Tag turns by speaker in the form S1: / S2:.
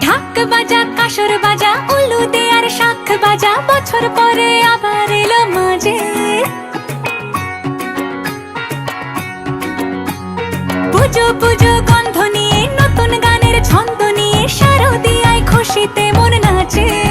S1: ঢাক বাজা কাসর বাজা উলু দে আর শাখ বাজা, বছর পরে আবার এলো মাঝে। পুজো পুজো গন্ধ নিয়ে নতুন গানের ছন্দ নিয়ে শারদিয়ায় খুশিতে মন নাচে।